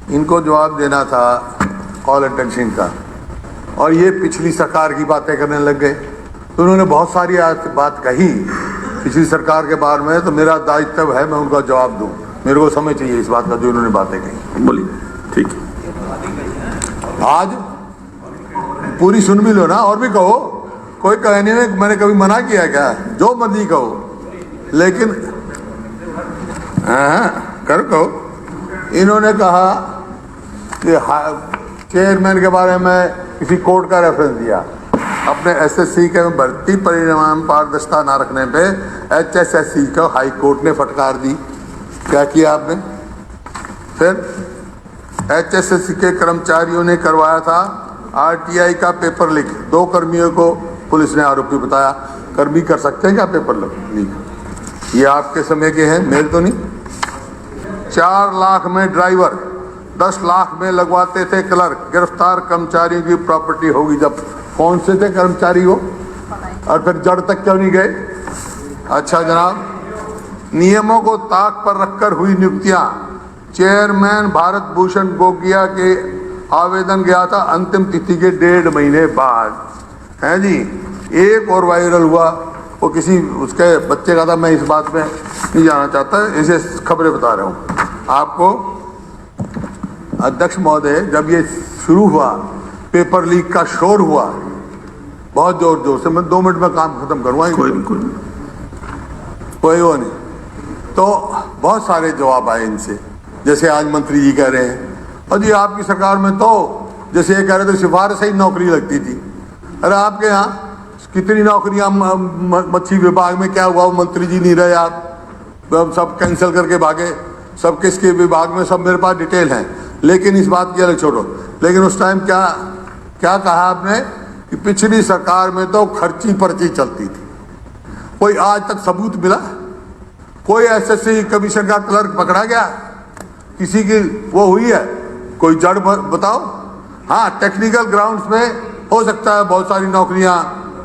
इनको जवाब देना था कॉल अटेंशन का, और ये पिछली सरकार की बातें करने लग गए। तो उन्होंने बहुत सारी बात कही पिछली सरकार के बारे में, तो मेरा दायित्व है मैं उनका जवाब दूं। मेरे को समय चाहिए इस बात का जो उन्होंने बातें कही। बोलिए। ठीक है, आज पूरी सुन भी लो ना, और भी कहो, कोई कहने में मैंने कभी मना किया क्या? जो मर्जी कहो, लेकिन कहो। इन्होंने कहा कि चेयरमैन के बारे में किसी कोर्ट का रेफरेंस दिया। अपने एसएससी के भर्ती परिणाम पारदर्शिता न रखने पे एचएसएससी को हाई कोर्ट ने फटकार दी। क्या किया आपने? फिर एचएसएससी के कर्मचारियों ने करवाया था आरटीआई का पेपर लीक। 2 कर्मियों को पुलिस ने आरोपी बताया। कर्मी कर सकते हैं क्या पेपर लीक? ये आपके समय के हैं, मेरे तो नहीं। 4 लाख में ड्राइवर, 10 लाख में लगवाते थे क्लर्क। गिरफ्तार कर्मचारियों की प्रॉपर्टी होगी जब। कौन से थे कर्मचारी वो, और फिर जड़ तक क्यों नहीं गए? अच्छा जनाब, नियमों को ताक पर रखकर हुई नियुक्तियां। चेयरमैन भारत भूषण गोगिया के आवेदन गया था अंतिम तिथि के 1.5 महीने बाद, है जी। एक और वायरल हुआ, वो किसी उसके बच्चे का था। मैं इस बात में नहीं जाना चाहता, इसे खबरें बता रहा हूँ आपको। अध्यक्ष महोदय, जब ये शुरू हुआ, पेपर लीक का शोर हुआ बहुत जोर जोर से, मैं 2 मिनट में काम खत्म करूँगा। कोई वो नहीं, तो बहुत सारे जवाब आए इनसे। जैसे आज मंत्री जी कह रहे हैं, और जी आपकी सरकार में तो जैसे ये कह रहे थे सिफारिश ही नौकरी लगती थी। अरे आपके यहाँ कितनी नौकरियां मच्छी विभाग में क्या हुआ? वो मंत्री जी नहीं रहे आप, सब कैंसिल करके भागे। सब किसके विभाग में, सब मेरे पास डिटेल है। लेकिन इस बात की अलग छोड़ो। लेकिन उस टाइम क्या कहा आपने कि पिछली सरकार में तो खर्ची पर्ची चलती थी। कोई आज तक सबूत मिला? कोई एसएससी कमीशन का क्लर्क पकड़ा गया? किसी की वो हुई है? कोई जड़ बताओ। हाँ, टेक्निकल ग्राउंड्स पे हो सकता है बहुत सारी नौकरियां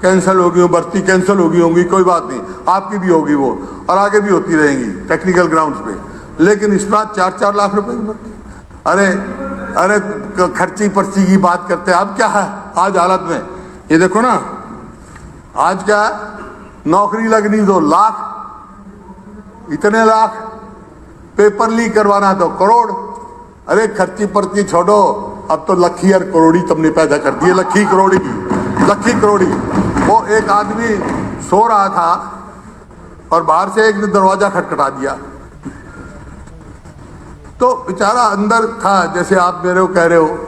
कैंसिल होगी, भर्ती कैंसिल होगी, कोई बात नहीं, आपकी भी होगी वो, और आगे भी होती रहेंगी टेक्निकल ग्राउंड्स पे। लेकिन इस बार 4-4 लाख रुपए की भर्ती। अरे खर्ची पर्ची की बात करते हैं। अब क्या है आज हालत में? ये देखो ना, आज क्या है, नौकरी लगनी 2 लाख, इतने लाख, पेपर लीक करवाना तो करोड़। अरे खर्ची पर्ची छोड़ो, अब तो लखी और करोड़ी तुमने पैदा कर दी है। लखी करोड़ी। वो एक आदमी सो रहा था और बाहर से एक ने दरवाजा खटखटा दिया, तो बेचारा अंदर था। जैसे आप मेरे को कह रहे हो,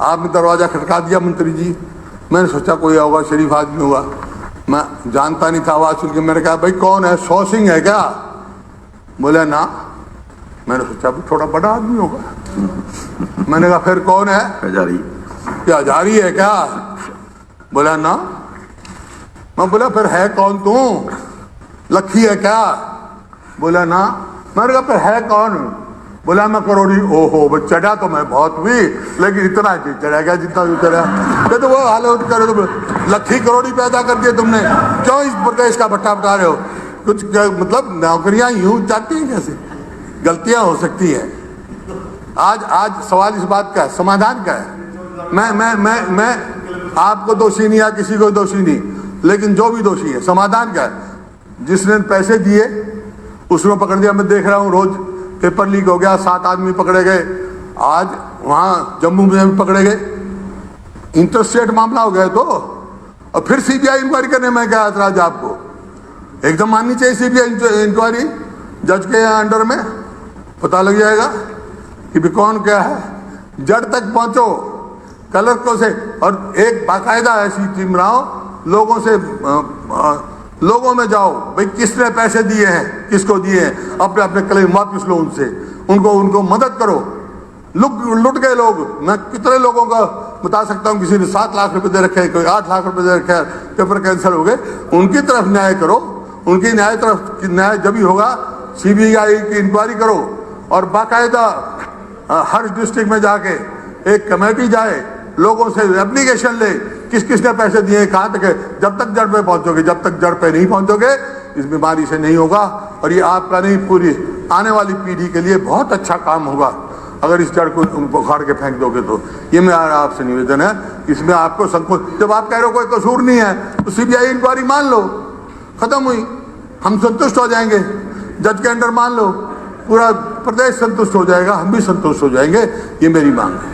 आपने दरवाजा खटका दिया मंत्री जी। मैंने सोचा कोई होगा, शरीफ आदमी हुआ, मैं जानता नहीं था। आवाज सुन के मैंने कहा भाई कौन है, सौ सिंह है क्या? बोले ना। मैंने सोचा थोड़ा बड़ा आदमी होगा। मैंने कहा फिर कौन है? हजारी है क्या? बोला ना। मैं बोला फिर है कौन तू? लखी है क्या? बोला ना। मैंने कहा फिर है कौन? बोला मैं करोड़ी। ओहो, चढ़ा तो मैं बहुत हुई, लेकिन इतना चढ़ा गया जितना भी चढ़ा। तो वो हालत करे तो लखी करोड़ी पैदा कर दिए तुमने। क्यों इस प्रदेश का भट्टा बटा रहे हो? कुछ मतलब नौकरियां यूं जाती हैं कैसे? गलतियां हो सकती है। आज सवाल इस बात का है, समाधान का है। मैं आपको दोषी नहीं या किसी को दोषी नहीं, लेकिन जो भी दोषी है समाधान का है। जिसने पैसे दिए उसने पकड़ दिया। मैं देख रहा हूँ रोज पेपर लीक हो गया, 7 आदमी पकड़े गए। आज वहाँ जम्मू में भी पकड़े गए। इंटरस्टेट मामला हो गया तो, और फिर सीबीआई इंक्वायरी करने में क्या ऐतराज आपको? एकदम माननी चाहिए सीबीआई इंक्वायरी। जज के अंडर में पता लग जाएगा कि भी कौन क्या है। जड़ तक पहुंचो क्लर्कों से, और एक बाकायदा ऐसी टीम बनाओ, लोगों में जाओ, भाई किसने पैसे दिए हैं, किसको दिए हैं, अपने अपने क्लेम वापिस लो उनसे, उनको मदद करो। लुट गए लोग। मैं कितने लोगों का बता सकता हूँ, किसी ने 7 लाख रुपए दे रखे, कोई 8 लाख रुपए दे रखे, पेपर कैंसिल हो गए। उनकी तरफ न्याय करो। उनकी न्याय जब भी होगा, सीबीआई की इंक्वायरी करो, और बाकायदा हर डिस्ट्रिक्ट में जाके एक कमेटी जाए, लोगों से एप्लीकेशन ले, किस किसने पैसे दिए, कहाँ तक है। जब तक जड़ पे पहुंचोगे, जब तक जड़ पे नहीं पहुंचोगे, इस बीमारी से नहीं होगा। और ये आपका नहीं, पूरी आने वाली पीढ़ी के लिए बहुत अच्छा काम होगा। अगर इस जड़ को उखाड़ के फेंक दोगे तो। ये मेरा आपसे निवेदन है, इसमें आपको संकोच। जब आप कह रहे हो कोई कसूर नहीं है तो सीबीआई इंक्वायरी मान लो, खत्म हुई, हम संतुष्ट हो जाएंगे। जज के अंडर मान लो, पूरा प्रदेश संतुष्ट हो जाएगा, हम भी संतुष्ट हो जाएंगे। ये मेरी मांग है।